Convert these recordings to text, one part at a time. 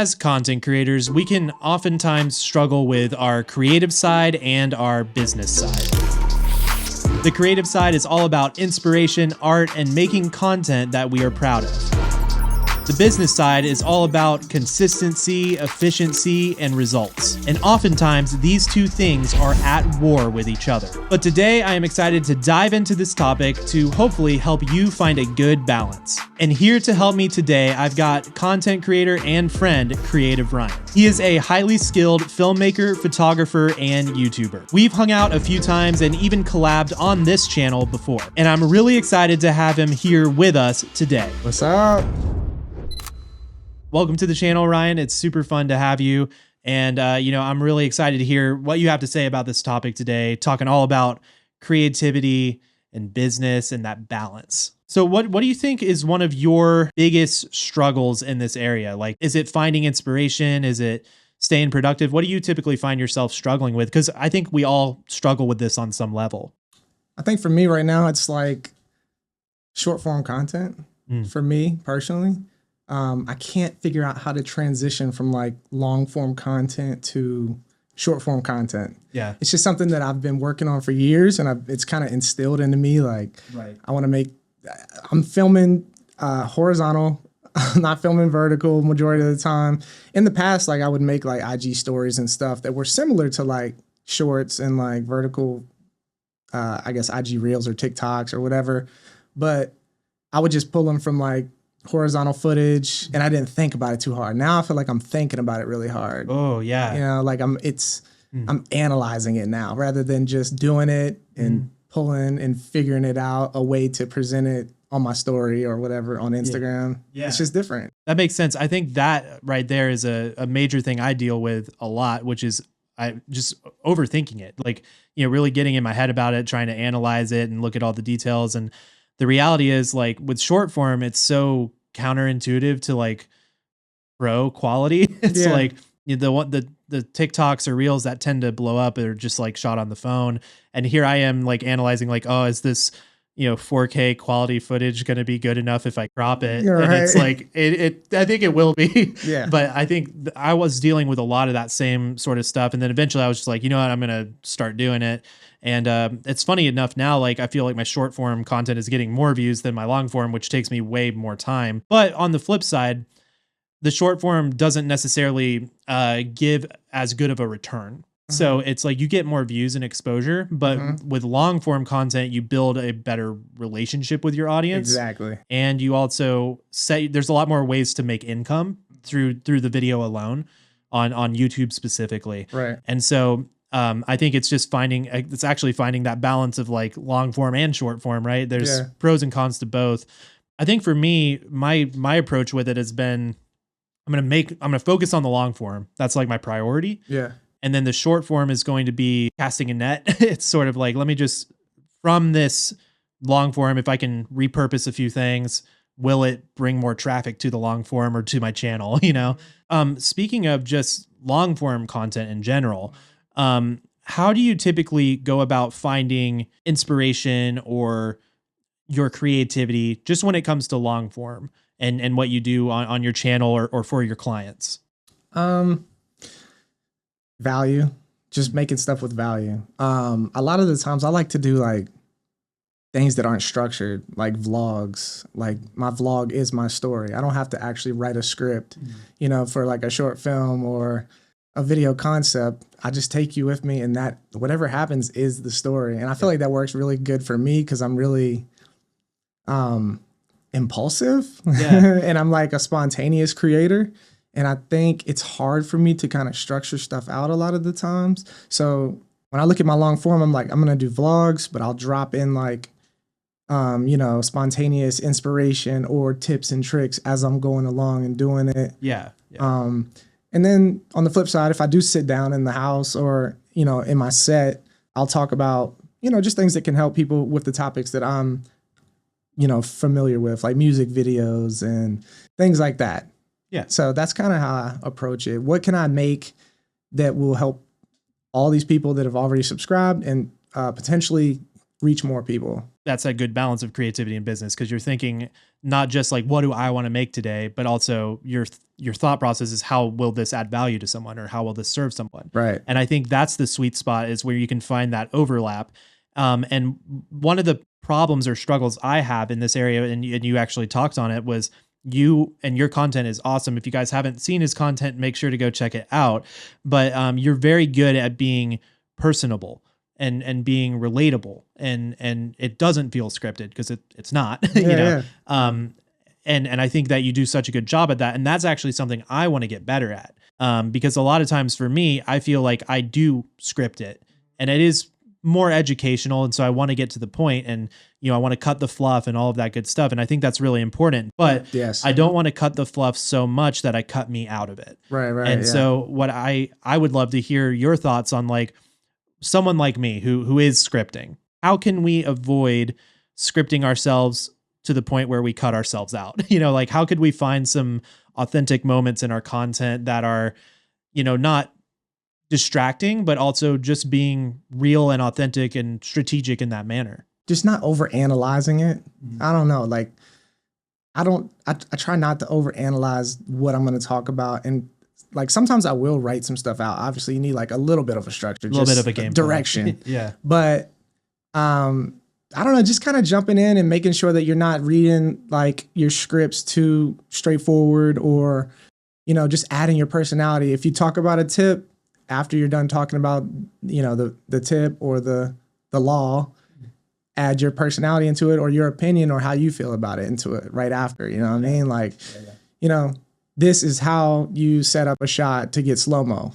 As content creators, we can oftentimes struggle with our creative side and our business side. The creative side is all about inspiration, art, and making content that we are proud of. The business side is all about consistency, efficiency, and results. And oftentimes, these two things are at war with each other. But today, I am excited to dive into this topic to hopefully help you find a good balance. And here to help me today, I've got content creator and friend, Creative Ryan. He is a highly skilled filmmaker, photographer, and YouTuber. We've hung out a few times and even collabed on this channel before. And I'm really excited to have him here with us today. What's up? Welcome to the channel, Ryan. It's super fun to have you. And, I'm really excited to hear what you have to say about this topic today, talking all about creativity and business and that balance. So what do you think is one of your biggest struggles in this area? Like, is it finding inspiration? Is it staying productive? What do you typically find yourself struggling with? Because I think we all struggle with this on some level. I think for me right now, it's like short form content for me personally. I can't figure out how to transition from like long form content to short form content. Yeah. It's just something that I've been working on for years, and it's kind of instilled into me. Like, I want to I'm filming horizontal, I'm not filming vertical majority of the time. In the past, like I would make like IG stories and stuff that were similar to like shorts and like vertical, I guess IG reels or TikToks or whatever. But I would just pull them from like horizontal footage, and I didn't think about it too hard. Now I feel like I'm thinking about it really hard. Oh yeah. You know, like I'm analyzing it now rather than just doing it and pulling and figuring it out a way to present it on my story or whatever on Instagram. Yeah. It's just different. That makes sense. I think that right there is a major thing I deal with a lot, which is I just overthinking it, like, really getting in my head about it, trying to analyze it and look at all the details. And the reality is, like, with short form, it's so counterintuitive to like pro quality. It's like the TikToks or reels that tend to blow up are just like shot on the phone. And here I am like analyzing like, oh, is this 4K quality footage going to be good enough if I crop it? Right. And it's like I think it will be. Yeah. But I think I was dealing with a lot of that same sort of stuff. And then eventually I was just like, you know what, I'm going to start doing it. And it's funny enough now, like I feel like my short form content is getting more views than my long form, which takes me way more time. But on the flip side, the short form doesn't necessarily give as good of a return. So it's like you get more views and exposure, but with long form content, you build a better relationship with your audience. Exactly. And you also there's a lot more ways to make income through the video alone on YouTube specifically. Right. And so I think it's just finding that balance of like long form and short form, right? There's pros and cons to both. I think for me, my approach with it has been, I'm going to focus on the long form. That's like my priority. Yeah. And then the short form is going to be casting a net. It's sort of like, let me just, from this long form, if I can repurpose a few things, will it bring more traffic to the long form or to my channel? Speaking of just long form content in general, how do you typically go about finding inspiration or your creativity just when it comes to long form and what you do on your channel or for your clients? Value, just making stuff with value. A lot of the times I like to do like things that aren't structured, like vlogs. Like my vlog is my story. I don't have to actually write a script, for like a short film or a video concept. I just take you with me, and that whatever happens is the story. And I feel like that works really good for me because I'm really impulsive and I'm like a spontaneous creator. And I think it's hard for me to kind of structure stuff out a lot of the times. So when I look at my long form, I'm like, I'm going to do vlogs, but I'll drop in like, spontaneous inspiration or tips and tricks as I'm going along and doing it. Yeah. And then on the flip side, if I do sit down in the house or, in my set, I'll talk about, just things that can help people with the topics that I'm, familiar with, like music videos and things like that. Yeah. So that's kind of how I approach it. What can I make that will help all these people that have already subscribed and potentially reach more people. That's a good balance of creativity and business, because you're thinking not just like, what do I want to make today, but also your thought process is, how will this add value to someone, or how will this serve someone? Right. And I think that's the sweet spot, is where you can find that overlap. And one of the problems or struggles I have in this area, and you actually talked on it, was you, and your content is awesome. If you guys haven't seen his content, make sure to go check it out. But you're very good at being personable and being relatable, and it doesn't feel scripted, because it's not, you know. Yeah. And I think that you do such a good job at that. And that's actually something I want to get better at. Because a lot of times for me, I feel like I do script it, and it is more educational. And so I want to get to the point, and, you know, I want to cut the fluff and all of that good stuff. And I think that's really important, but yes, I don't want to cut the fluff so much that I cut me out of it. Right. And so what I would love to hear your thoughts on, like, someone like me who is scripting. How can we avoid scripting ourselves to the point where we cut ourselves out? You know, like, how could we find some authentic moments in our content that are, you know, not distracting, but also just being real and authentic and strategic in that manner? Just not over analyzing it. Mm-hmm. I don't know. Like, I try not to over analyze what I'm going to talk about. And like, sometimes I will write some stuff out. Obviously you need like a little bit of a structure, a little bit of a game direction. Yeah. But, I don't know, just kind of jumping in and making sure that you're not reading like your scripts too straightforward, or, you know, just adding your personality. If you talk about a tip, after you're done talking about, you know, the tip or the law, add your personality into it, or your opinion, or how you feel about it into it right after. You know what I mean? Like, you know, this is how you set up a shot to get slow-mo,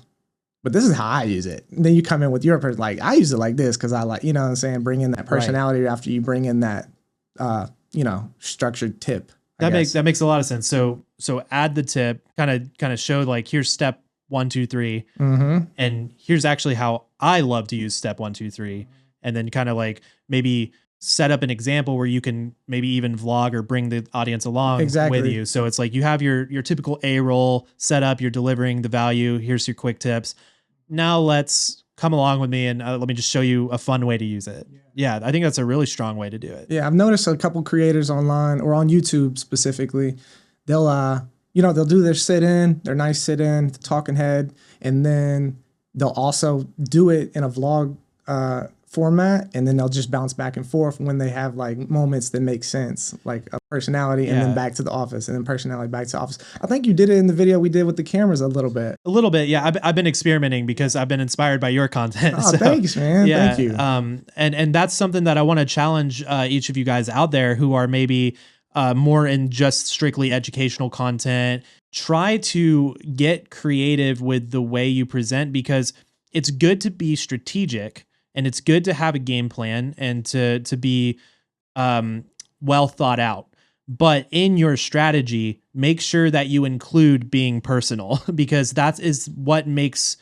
but this is how I use it. And then you come in with your person, like, I use it like this because I like, you know what I'm saying, bring in that personality after you bring in that, you know, structured tip. That makes a lot of sense. So add the tip, kind of show like, here's step 1, 2, 3, and here's actually how I love to use step 1, 2, 3, and then kind of like maybe set up an example where you can maybe even vlog or bring the audience along with you. So it's like, you have your typical A-roll set up, you're delivering the value. Here's your quick tips. Now let's come along with me and let me just show you a fun way to use it. Yeah, I think that's a really strong way to do it. Yeah, I've noticed a couple creators online, or on YouTube specifically, they'll you know, they'll do their sit-in, their nice sit-in, talking head, and then they'll also do it in a vlog format, and then they'll just bounce back and forth when they have like moments that make sense, like a personality, and then back to the office, and then personality back to the office. I think you did it in the video we did with the cameras a little bit. Yeah. I've been experimenting because I've been inspired by your content. Oh, so, thanks, man. Yeah, thank you. And that's something that I want to challenge each of you guys out there who are maybe more in just strictly educational content. Try to get creative with the way you present, because it's good to be strategic, and it's good to have a game plan, and to be well thought out. But in your strategy, make sure that you include being personal, because that is what makes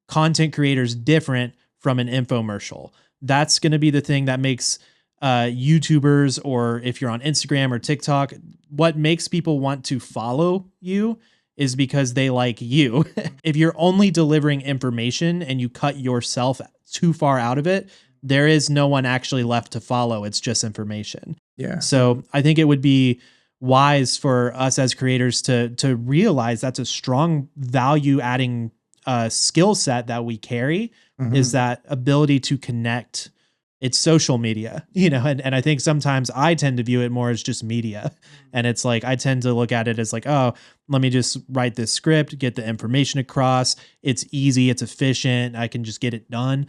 content creators different from an infomercial. That's going to be the thing that makes YouTubers, or if you're on Instagram or TikTok, what makes people want to follow you is because they like you. If you're only delivering information and you cut yourself too far out of it, there is no one actually left to follow. It's just information. Yeah. So I think it would be wise for us as creators to realize that's a strong value adding skill set that we carry, is that ability to connect. It's social media, you know, and I think sometimes I tend to view it more as just media. And it's like, I tend to look at it as like, oh, let me just write this script, get the information across. It's easy. It's efficient. I can just get it done.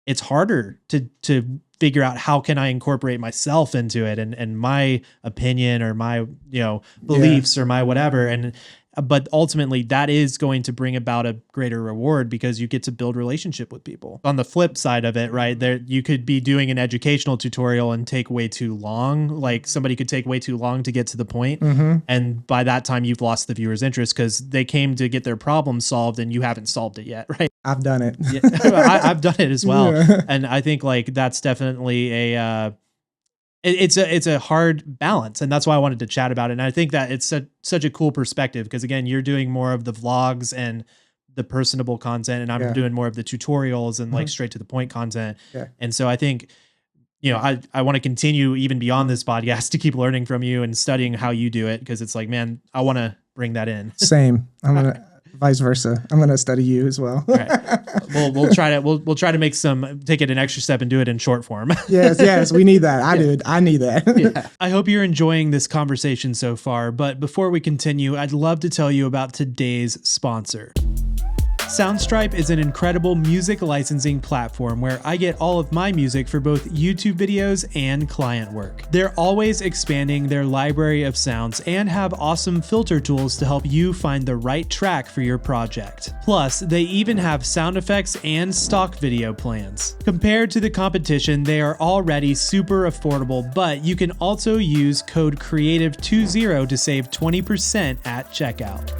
It's harder to figure out how can I incorporate myself into it, and my opinion, or my, you know, beliefs, or my whatever. But ultimately that is going to bring about a greater reward, because you get to build relationship with people. On the flip side of it, right there, you could be doing an educational tutorial and take way too long. Like, somebody could take way too long to get to the point. And by that time you've lost the viewer's interest, because they came to get their problem solved and you haven't solved it yet. Right. I've done it. I've done it as well. Yeah. And I think like that's definitely it's a hard balance, and that's why I wanted to chat about it. And I think that it's such a cool perspective, because again, you're doing more of the vlogs and the personable content, and I'm doing more of the tutorials and like straight to the point content. And so I think you know, I want to continue even beyond this podcast to keep learning from you and studying how you do it. Cause it's like, man, I want to bring that in. Same. I'm going to vice versa. I'm going to study you as well. All right. We'll try to make take it an extra step and do it in short form. Yes. We need that. I need that. Yeah. I hope you're enjoying this conversation so far. But before we continue, I'd love to tell you about today's sponsor. Soundstripe is an incredible music licensing platform where I get all of my music for both YouTube videos and client work. They're always expanding their library of sounds and have awesome filter tools to help you find the right track for your project. Plus, they even have sound effects and stock video plans. Compared to the competition, they are already super affordable, but you can also use code CREATIVE20 to save 20% at checkout.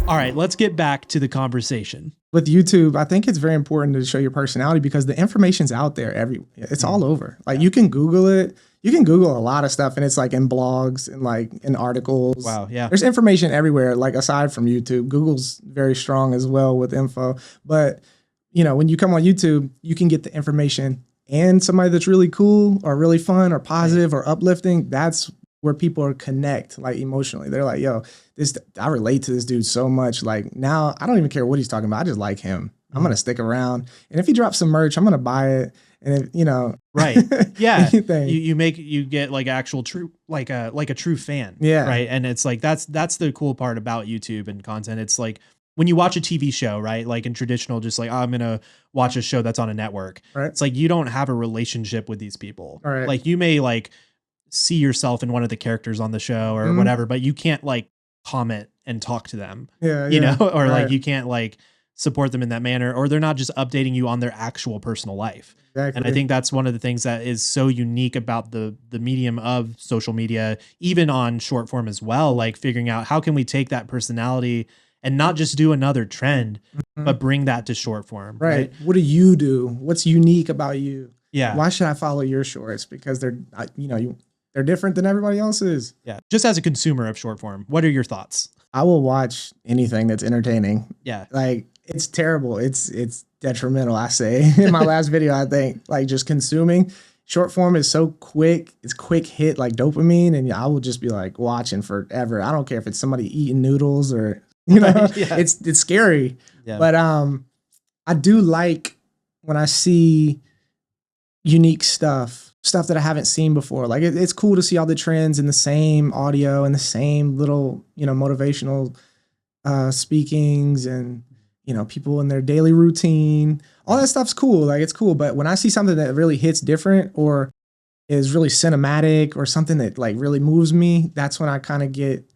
All right, let's get back to the conversation. With YouTube, I think it's very important to show your personality because the information's out there everywhere. It's all over. Like you can Google it. You can Google a lot of stuff and it's like in blogs and like in articles. Wow, yeah. There's information everywhere, like aside from YouTube. Google's very strong as well with info. But, you know, when you come on YouTube, you can get the information and somebody that's really cool or really fun or positive or uplifting. That's where people are connect like emotionally. They're like, yo, I relate to this dude so much. Like now I don't even care what he's talking about. I just like him. I'm going to stick around. And if he drops some merch, I'm going to buy it. And if, you know, right. Yeah. you get like actual true, like a true fan. Yeah. Right. And it's like, that's the cool part about YouTube and content. It's like when you watch a TV show, right? Like in traditional, just like, oh, I'm going to watch a show that's on a network. Right. It's like, you don't have a relationship with these people. Right. Like you may like see yourself in one of the characters on the show or whatever, but you can't like comment and talk to them. Yeah. You know, or like you can't like support them in that manner, or they're not just updating you on their actual personal life. Exactly. And I think that's one of the things that is so unique about the medium of social media, even on short form as well, like figuring out how can we take that personality and not just do another trend, but bring that to short form. Right. What do you do? What's unique about you? Yeah. Why should I follow your shorts? Because they're different than everybody else's. Yeah. Just as a consumer of short form, what are your thoughts? I will watch anything that's entertaining. Yeah. Like it's terrible. It's detrimental. I say in my last video, I think like just consuming short form is so quick. It's quick hit like dopamine. And I will just be like watching forever. I don't care if it's somebody eating noodles or, you know, it's scary. Yeah. But I do like when I see unique stuff that I haven't seen before. Like it's cool to see all the trends in the same audio and the same little, you know, motivational speakings and, you know, people in their daily routine. All that stuff's cool. Like it's cool. But when I see something that really hits different or is really cinematic or something that like really moves me, that's when I kind of get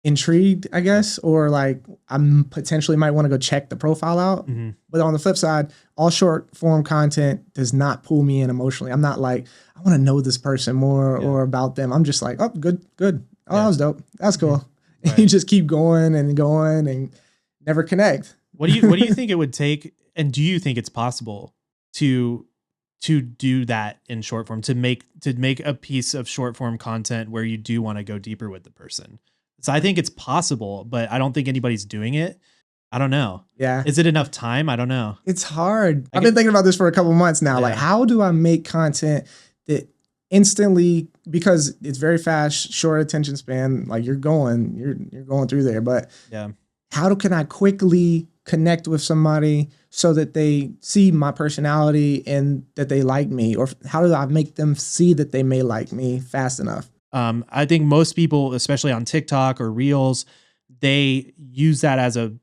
intrigued, I guess, or like I'm potentially might want to go check the profile out. But on the flip side, all short form content does not pull me in emotionally. I'm not like, I want to know this person more or about them. I'm just like, oh, good. Oh, that was dope. That's cool. Right. You just keep going and never connect. What do you think it would take? And do you think it's possible to do that in short form, to make a piece of short form content where you do want to go deeper with the person? So I think it's possible, but I don't think anybody's doing it. I don't know. Yeah. Is it enough time? I don't know. It's hard. I've been thinking about this for a couple months now. Yeah. Like, how do I make content that instantly, because it's very fast, short attention span, like you're going through there, but yeah, how can I quickly connect with somebody so that they see my personality and that they like me? Or how do I make them see that they may like me fast enough? I think most people, especially on TikTok or Reels, they use that as a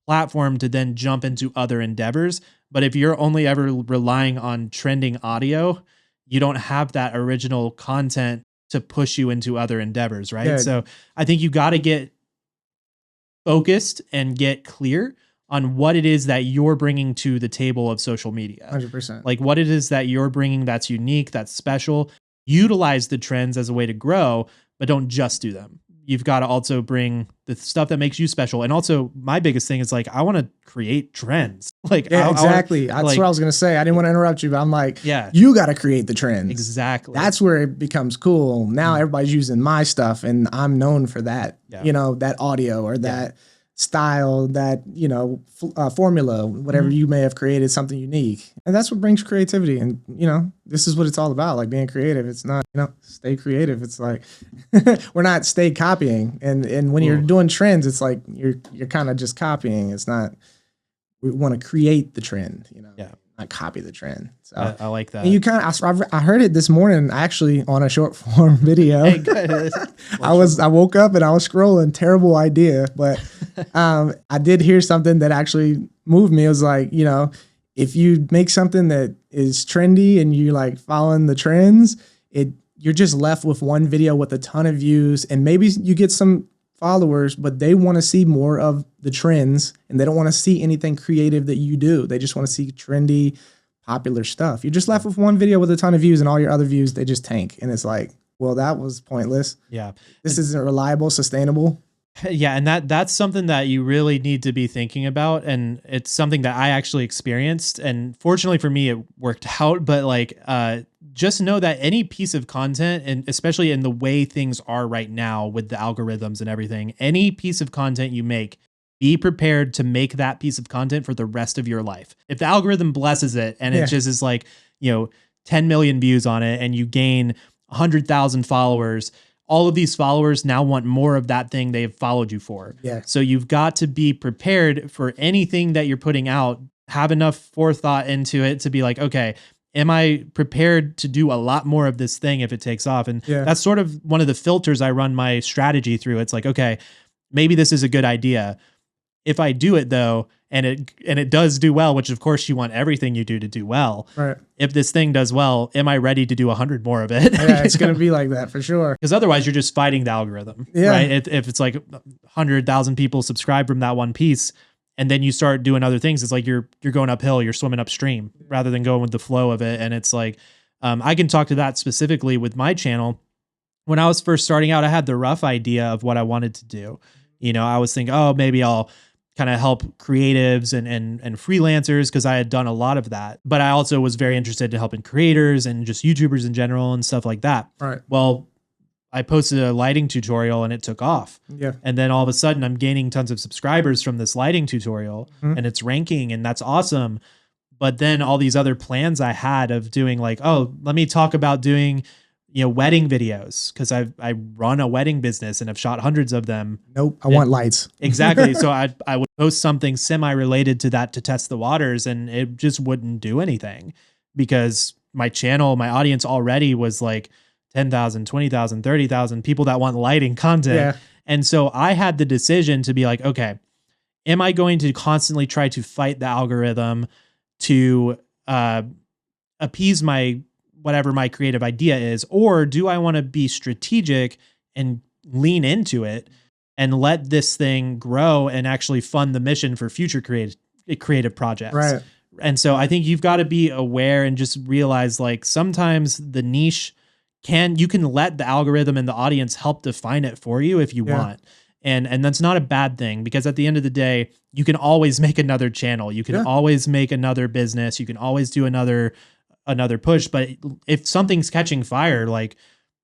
platform to then jump into other endeavors. But if you're only ever relying on trending audio, you don't have that original content to push you into other endeavors, right? Yeah. So I think you got to get focused and get clear on what it is that you're bringing to the table of social media. 100%. Like what it is that you're bringing that's unique, that's special. Utilize the trends as a way to grow, but don't just do them. You've got to also bring the stuff that makes you special. And also my biggest thing is like, I want to create trends. Like, yeah, exactly. That's what I was going to say. I didn't want to interrupt you, but I'm like, yeah, you got to create the trends. Exactly. That's where it becomes cool. Now everybody's using my stuff and I'm known for that, you know, that audio or that style, that, formula, whatever you may have created, something unique. And that's what brings creativity. And, this is what it's all about, like being creative. It's not, stay creative. It's like, we're not stay copying. And when you're doing trends, it's like, you're kind of just copying. It's not, we want to create the trend, Yeah. not copy the trend. So I like that. and you I heard it this morning, actually, on a short form video. Hey, good. I woke up and I was scrolling. Terrible idea, but I did hear something that actually moved me. It was like, if you make something that is trendy and you like following the trends, you're just left with one video with a ton of views, and maybe you get some followers, but they want to see more of the trends and they don't want to see anything creative that you do. They just want to see trendy, popular stuff. You're just left with one video with a ton of views, and all your other views, they just tank. And it's like, well, that was pointless. Yeah. This isn't reliable, sustainable. Yeah, and that's something that you really need to be thinking about, and it's something that I actually experienced, and fortunately for me, it worked out. But like, just know that any piece of content, and especially in the way things are right now with the algorithms and everything, any piece of content you make, be prepared to make that piece of content for the rest of your life. If the algorithm blesses it and it just is like, 10 million views on it, and you gain 100,000 followers, all of these followers now want more of that thing they've followed you for. Yeah. So you've got to be prepared for anything that you're putting out. Have enough forethought into it to be like, okay, am I prepared to do a lot more of this thing if it takes off? And that's sort of one of the filters I run my strategy through. It's like, okay, maybe this is a good idea. If I do it though, and it does do well, which of course you want everything you do to do well. Right. If this thing does well, am I ready to do 100 more of it? Yeah, it's going to be like that for sure. Because otherwise you're just fighting the algorithm, right? If it's like 100,000 people subscribe from that one piece, and then you start doing other things, it's like you're going uphill, you're swimming upstream rather than going with the flow of it. And it's like, I can talk to that specifically with my channel. When I was first starting out, I had the rough idea of what I wanted to do. I was thinking, oh, maybe I'll kind of help creatives and freelancers, because I had done a lot of that. But I also was very interested in helping creators and just YouTubers in general and stuff like that. Right. Well, I posted a lighting tutorial and it took off. Yeah. And then all of a sudden I'm gaining tons of subscribers from this lighting tutorial, and it's ranking, and that's awesome. But then all these other plans I had of doing like, oh, let me talk about doing, wedding videos, because I run a wedding business and I've shot hundreds of them. Nope. I want lights. Exactly. So I would post something semi-related to that to test the waters, and it just wouldn't do anything, because my channel, my audience already was like 10,000, 20,000, 30,000 people that want lighting content. Yeah. And so I had the decision to be like, okay, am I going to constantly try to fight the algorithm to appease whatever my creative idea is, or do I want to be strategic and lean into it and let this thing grow and actually fund the mission for future creative projects? Right. And so I think you've got to be aware and just realize, like, sometimes the niche you can let the algorithm and the audience help define it for you if you want. And that's not a bad thing, because at the end of the day, you can always make another channel. You can always make another business. You can always do another push. But if something's catching fire, like,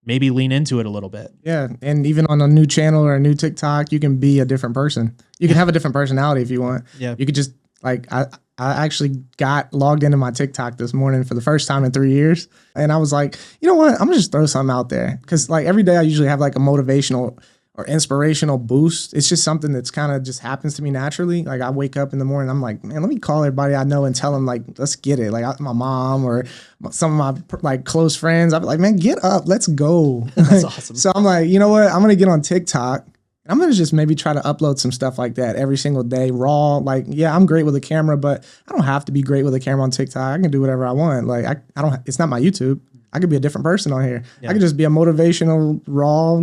maybe lean into it a little bit. Yeah. And even on a new channel or a new TikTok, you can be a different person. You can have a different personality if you want. Yeah. You could just, like, I actually got logged into my TikTok this morning for the first time in 3 years. And I was like, you know what? I'm gonna just throw something out there. Cause like every day I usually have like a motivational or inspirational boost. It's just something that's kind of just happens to me naturally. Like I wake up in the morning, I'm like, man, let me call everybody I know and tell them, like, let's get it. Like my mom or some of my like close friends, I'd be like, man, get up, let's go. That's awesome. So I'm like, you know what? I'm going to get on TikTok. And I'm going to just maybe try to upload some stuff like that every single day, raw. Like, yeah, I'm great with a camera, but I don't have to be great with a camera on TikTok. I can do whatever I want. Like I don't, it's not my YouTube. I could be a different person on here. Yeah. I could just be a motivational, raw,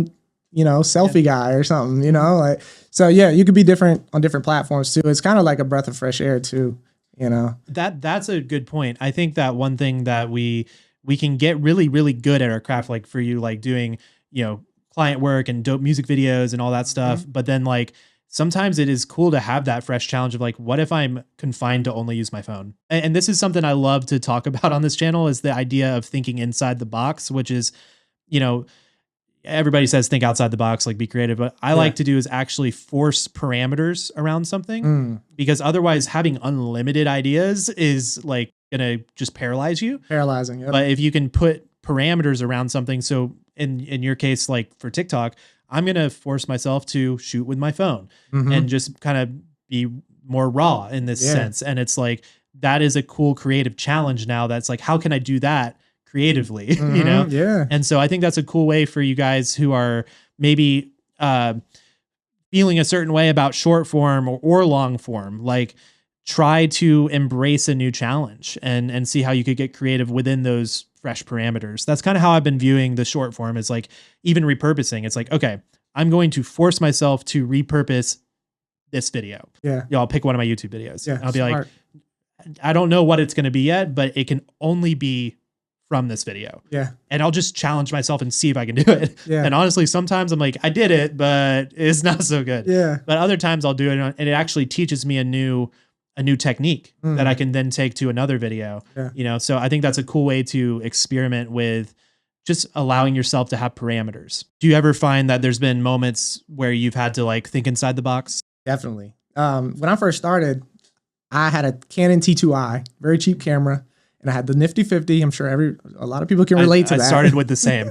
selfie guy or something, like, so yeah, you could be different on different platforms too. It's kind of like a breath of fresh air too, That's a good point. I think that one thing that we can get really, really good at our craft, like for you, like doing, client work and dope music videos and all that stuff. Mm-hmm. But then like, sometimes it is cool to have that fresh challenge of like, what if I'm confined to only use my phone? And this is something I love to talk about on this channel, is the idea of thinking inside the box, which is, everybody says think outside the box, like be creative. But I like to do is actually force parameters around something, because otherwise having unlimited ideas is like gonna just paralyze you. Paralyzing. Yep. But if you can put parameters around something, so in your case, like for TikTok, I'm gonna force myself to shoot with my phone and just kind of be more raw in this sense. And it's like, that is a cool creative challenge now. That's like, how can I do that creatively? You know? Yeah. And so I think that's a cool way for you guys who are maybe feeling a certain way about short form or long form. Like, try to embrace a new challenge and see how you could get creative within those fresh parameters. That's kind of how I've been viewing the short form, is like even repurposing. It's like, okay, I'm going to force myself to repurpose this video. Yeah. I'll pick one of my YouTube videos. Yeah. I'll be like, I don't know what it's going to be yet, but it can only be from this video. Yeah. And I'll just challenge myself and see if I can do it. Yeah. And honestly, sometimes I'm like, I did it, but it's not so good. Yeah. But other times I'll do it and it actually teaches me a new technique that I can then take to another video. Yeah. You know, so I think that's a cool way to experiment with just allowing yourself to have parameters. Do you ever find that there's been moments where you've had to like think inside the box? Definitely. When I first started, I had a Canon T2i, very cheap camera, and I had the nifty 50. I'm sure a lot of people can relate to that. I started with the same.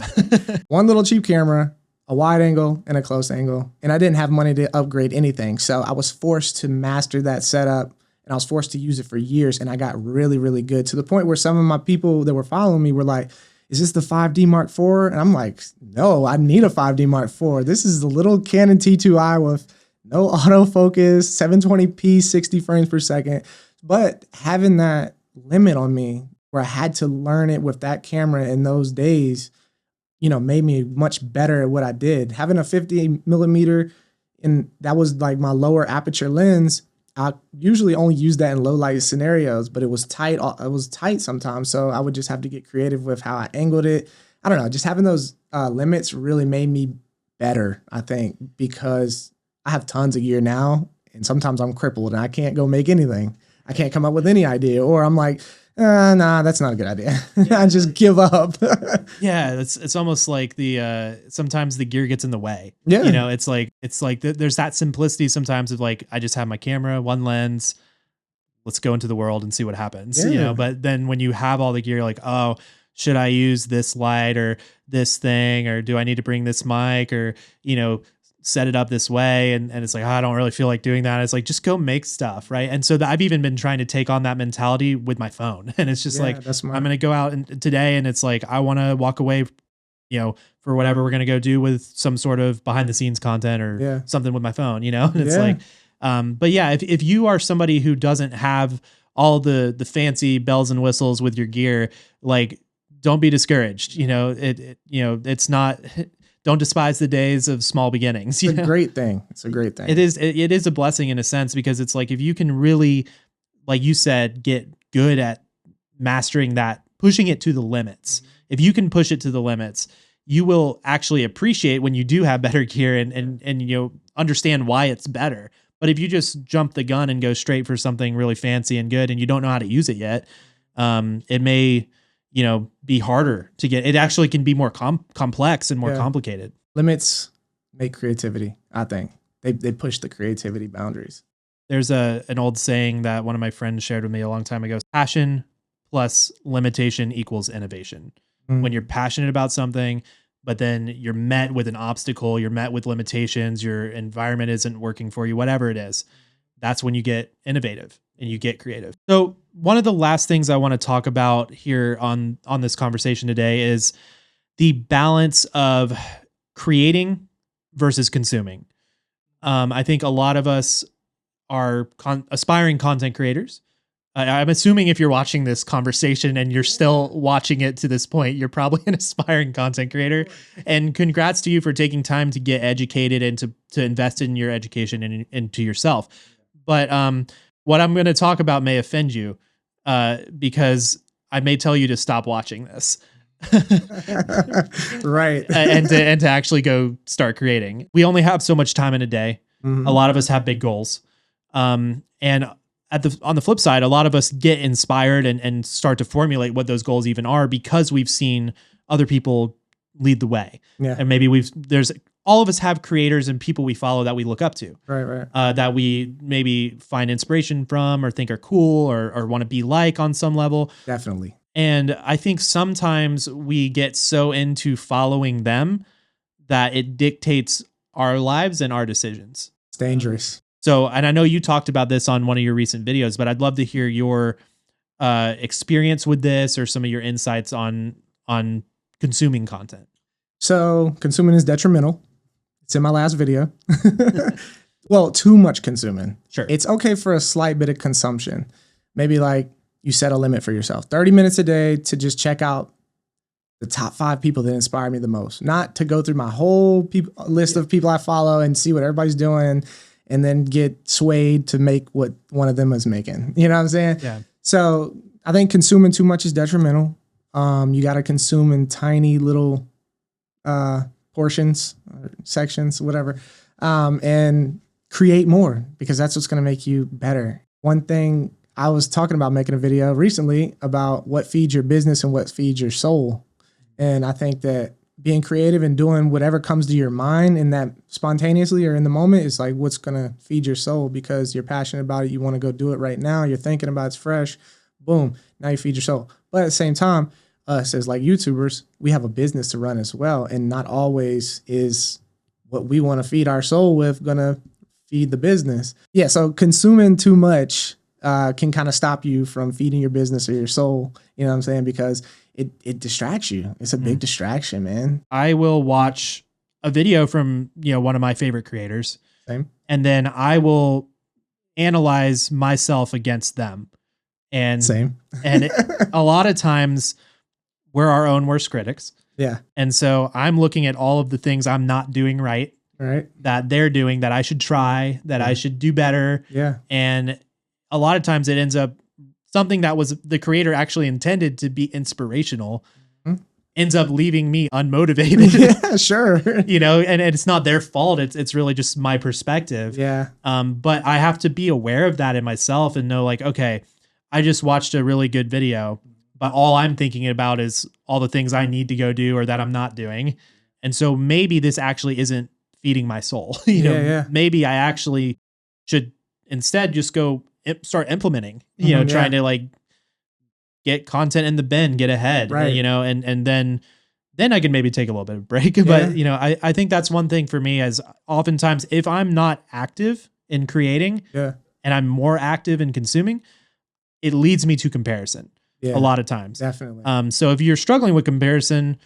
One little cheap camera, a wide angle and a close angle, and I didn't have money to upgrade anything. So I was forced to master that setup, and I was forced to use it for years, and I got really, really good, to the point where some of my people that were following me were like, is this the 5D Mark IV? And I'm like, no, I need a 5D Mark IV. This is the little Canon T2i with no autofocus, 720p, 60 frames per second. But having that limit on me where I had to learn it with that camera in those days, you know, made me much better at what I did. Having a 50 millimeter, and that was like my lower aperture lens, I usually only use that in low light scenarios, but it was tight. It was tight sometimes. So I would just have to get creative with how I angled it. I don't know, just having those limits really made me better, I think, because I have tons of gear now, and sometimes I'm crippled and I can't go make anything. I can't come up with any idea, or I'm like, nah, that's not a good idea. I just give up. Yeah, it's almost like sometimes the gear gets in the way. Yeah, you know, it's like there's that simplicity sometimes of like, I just have my camera, one lens, let's go into the world and see what happens. Yeah. You know, but then when you have all the gear, you're like, oh, should I use this light or this thing, or do I need to bring this mic, or you know, set it up this way, and it's like, oh, I don't really feel like doing that. It's like, just go make stuff, right? And so I've even been trying to take on that mentality with my phone, and it's just like, I'm gonna go out today, and it's like, I want to walk away, you know, for whatever we're gonna go do with some sort of behind the scenes content or something with my phone, you know. And it's like, but yeah, if you are somebody who doesn't have all the fancy bells and whistles with your gear, like, don't be discouraged. You know, it's not. Don't despise the days of small beginnings. It's a great thing. It's a great thing. It is a blessing in a sense, because it's like, if you can really, like you said, get good at mastering that, pushing it to the limits. If you can push it to the limits, you will actually appreciate when you do have better gear and you know, understand why it's better. But if you just jump the gun and go straight for something really fancy and good, and you don't know how to use it yet, it may, you know, be harder to get. It actually can be more complex and more complicated. Limits make creativity, I think. They push the creativity boundaries. There's an old saying that one of my friends shared with me a long time ago: passion plus limitation equals innovation. When you're passionate about something, but then you're met with an obstacle, you're met with limitations, your environment isn't working for you, whatever it is, that's when you get innovative and you get creative. So one of the last things I want to talk about here on this conversation today is the balance of creating versus consuming. I think a lot of us are aspiring content creators. I'm assuming if you're watching this conversation and you're still watching it to this point, you're probably an aspiring content creator. And congrats to you for taking time to get educated and to invest in your education and into yourself. But what I'm going to talk about may offend you, because I may tell you to stop watching this. Right. and to actually go start creating. We only have so much time in a day. A lot of us have big goals. And on the flip side, a lot of us get inspired and start to formulate what those goals even are, because we've seen other people lead the way. Yeah. And maybe there's all of us have creators and people we follow that we look up to. Right. That we maybe find inspiration from or think are cool or want to be like on some level. Definitely. And I think sometimes we get so into following them that it dictates our lives and our decisions. It's dangerous. So, and I know you talked about this on one of your recent videos, but I'd love to hear your experience with this or some of your insights on consuming content. So consuming is detrimental. It's in my last video. Well, too much consuming. Sure. It's okay for a slight bit of consumption. Maybe like you set a limit for yourself, 30 minutes a day to just check out the top 5 people that inspire me the most, not to go through my whole list of people I follow and see what everybody's doing and then get swayed to make what one of them is making. You know what I'm saying? Yeah. So I think consuming too much is detrimental. You got to consume in tiny little portions, or sections, whatever, and create more because that's what's going to make you better. One thing I was talking about making a video recently about what feeds your business and what feeds your soul. And I think that being creative and doing whatever comes to your mind in that spontaneously or in the moment is like what's going to feed your soul because you're passionate about it. You want to go do it right now. You're thinking about it's fresh. Boom. Now you feed your soul. But at the same time, us as like YouTubers, we have a business to run as well. And not always is what we want to feed our soul with going to feed the business. Yeah. So consuming too much can kind of stop you from feeding your business or your soul. You know what I'm saying? Because it distracts you. It's a big distraction, man. I will watch a video from, one of my favorite creators. Same. And then I will analyze myself against them. And same. And a lot of times we're our own worst critics. Yeah. And so I'm looking at all of the things I'm not doing right. That they're doing that I should try, that I should do better. Yeah. And a lot of times it ends up something that was the creator actually intended to be inspirational ends up leaving me unmotivated. Yeah, sure. And it's not their fault. It's really just my perspective. Yeah. But I have to be aware of that in myself and know like, okay, I just watched a really good video, but all I'm thinking about is all the things I need to go do or that I'm not doing. And so maybe this actually isn't feeding my soul. Maybe I actually should instead just go start implementing, trying to like get content in the bin, get ahead, right. And then I can maybe take a little bit of a break. But, I think that's one thing for me is oftentimes if I'm not active in creating and I'm more active in consuming, it leads me to comparison a lot of times. Definitely. So if you're struggling with comparison,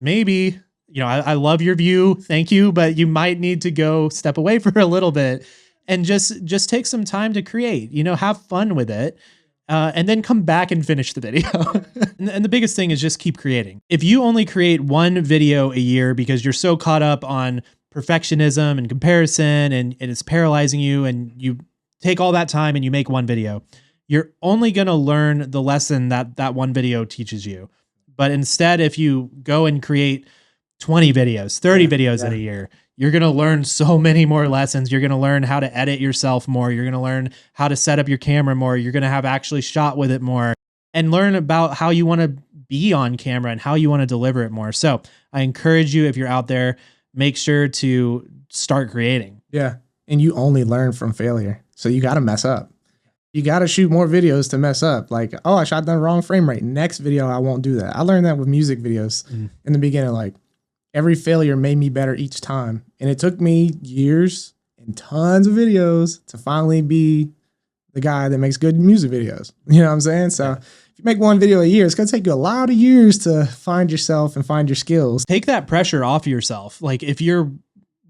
maybe, I love your view. Thank you. But you might need to go step away for a little bit and just take some time to create, have fun with it. And then come back and finish the video. And the biggest thing is just keep creating. If you only create one video a year because you're so caught up on perfectionism and comparison and it's paralyzing you and you take all that time and you make one video, you're only going to learn the lesson that one video teaches you. But instead, if you go and create 20 videos, 30 videos in a year, you're going to learn so many more lessons. You're going to learn how to edit yourself more. You're going to learn how to set up your camera more. You're going to have actually shot with it more and learn about how you want to be on camera and how you want to deliver it more. So I encourage you, if you're out there, make sure to start creating. Yeah. And you only learn from failure. So you got to mess up. You got to shoot more videos to mess up. Like, oh, I shot the wrong frame rate. Next video, I won't do that. I learned that with music videos in the beginning. Like, every failure made me better each time. And it took me years and tons of videos to finally be the guy that makes good music videos. You know what I'm saying? So if you make one video a year, it's going to take you a lot of years to find yourself and find your skills. Take that pressure off yourself. Like if you're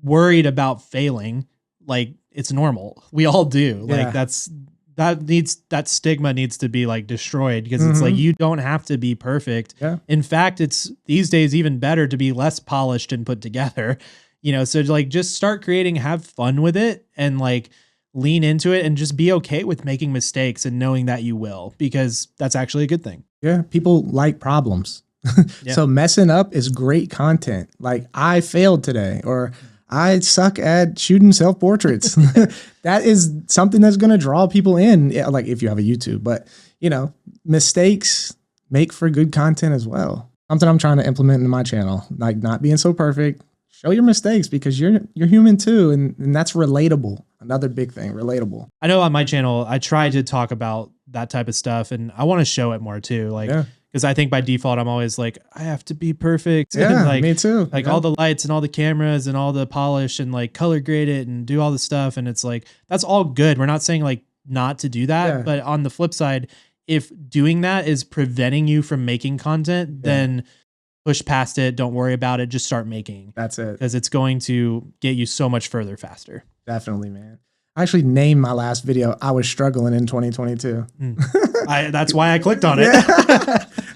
worried about failing, like it's normal. We all do. Like that stigma needs to be like destroyed because it's like you don't have to be perfect. Yeah. In fact, it's these days even better to be less polished and put together. So like just start creating, have fun with it and like lean into it and just be okay with making mistakes and knowing that you will, because that's actually a good thing. Yeah. People like problems. So messing up is great content. Like I failed today or I suck at shooting self-portraits. That is something that's going to draw people in, like if you have a YouTube. But, mistakes make for good content as well. something I'm trying to implement in my channel, like not being so perfect. Show your mistakes because you're human too, and that's relatable. Another big thing, relatable. I know on my channel, I try to talk about that type of stuff, and I want to show it more too. Like, because I think by default, I'm always like, I have to be perfect. Yeah, and like, me too. Like all the lights and all the cameras and all the polish and like color grade it and do all the stuff. And it's like, that's all good. We're not saying like not to do that. But on the flip side, if doing that is preventing you from making content, then push past it. Don't worry about it. Just start making. That's it. Because it's going to get you so much further faster. Definitely, man. I actually named my last video, I was struggling in 2022. That's why I clicked on it.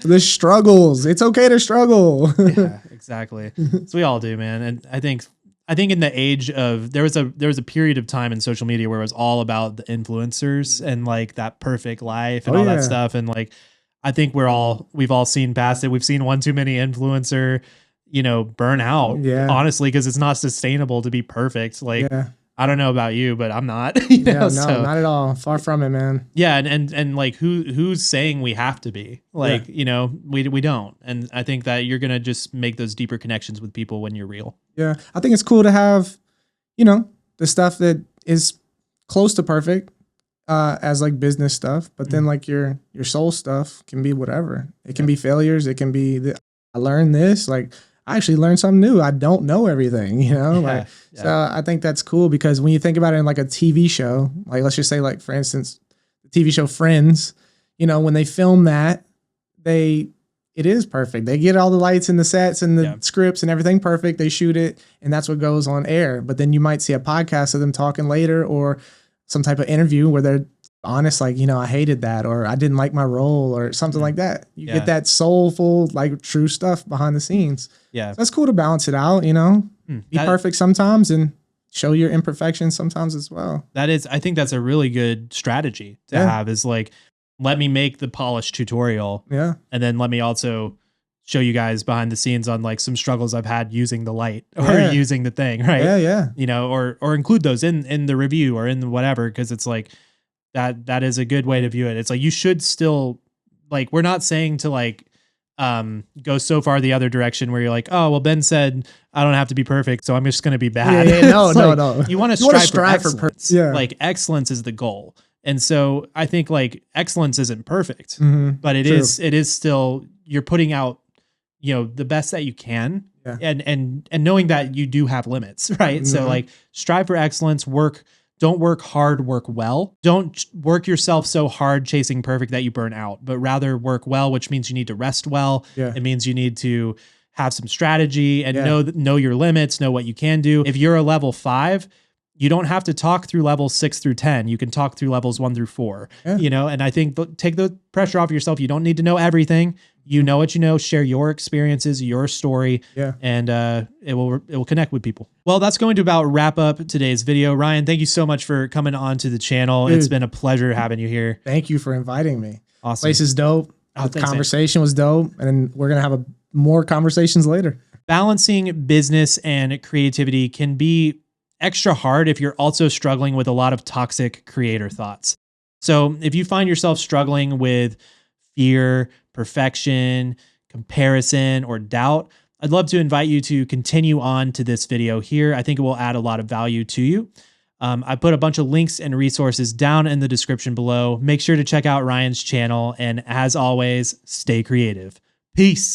The struggles. It's okay to struggle. Yeah, exactly. So we all do, man. And I think in the age of, there was a period of time in social media where it was all about the influencers and like that perfect life and all that stuff. And like, I think we've all seen past it. We've seen one too many influencer, burn out. Yeah. Honestly, because it's not sustainable to be perfect. Like, I don't know about you, but I'm not. No, not at all. Far from it, man. Yeah, and like who's saying we have to be? Like, we don't. And I think that you're gonna just make those deeper connections with people when you're real. Yeah. I think it's cool to have, the stuff that is close to perfect as like business stuff, but then like your soul stuff can be whatever. It can be failures. It can be I learned this, like I actually learned something new. I don't know everything, So I think that's cool because when you think about it in like a TV show, like let's just say like, for instance, the TV show Friends, when they film that, it is perfect. They get all the lights and the sets and the scripts and everything perfect. They shoot it and that's what goes on air. But then you might see a podcast of them talking later or some type of interview where they're honest, like, I hated that, or I didn't like my role or something like that. You get that soulful, like true stuff behind the scenes. Yeah. So that's cool to balance it out, be perfect sometimes and show your imperfections sometimes as well. I think that's a really good strategy to have is like, let me make the polished tutorial. Yeah. And then let me also show you guys behind the scenes on like some struggles I've had using the light or using the thing. Right. Yeah. Or include those in the review or in the whatever. Cause it's like, that is a good way to view it. It's like, you should still like, we're not saying to like, go so far the other direction where you're like, oh, well, Ben said I don't have to be perfect, so I'm just going to be bad. No. You want to strive for excellence. Like excellence is the goal. And so I think like excellence isn't perfect, but it is still, you're putting out, the best that you can and knowing that you do have limits, right? So like strive for excellence, don't work hard, work well. Don't work yourself so hard chasing perfect that you burn out, but rather work well, which means you need to rest well. Yeah. It means you need to have some strategy and know your limits, know what you can do. If you're a level 5, you don't have to talk through levels 6 through 10. You can talk through levels 1 through 4, and I think take the pressure off yourself. You don't need to know everything. You know what you know, share your experiences, your story, and it will connect with people. Well, that's going to about wrap up today's video. Ryan, thank you so much for coming on to the channel. Dude, it's been a pleasure having you here. Thank you for inviting me. Awesome. Place is dope. The conversation was dope, and we're going to have more conversations later. Balancing business and creativity can be extra hard if you're also struggling with a lot of toxic creator thoughts. So if you find yourself struggling with fear, perfection, comparison, or doubt, I'd love to invite you to continue on to this video here. I think it will add a lot of value to you. I put a bunch of links and resources down in the description below. Make sure to check out Ryan's channel. And as always, stay creative. Peace.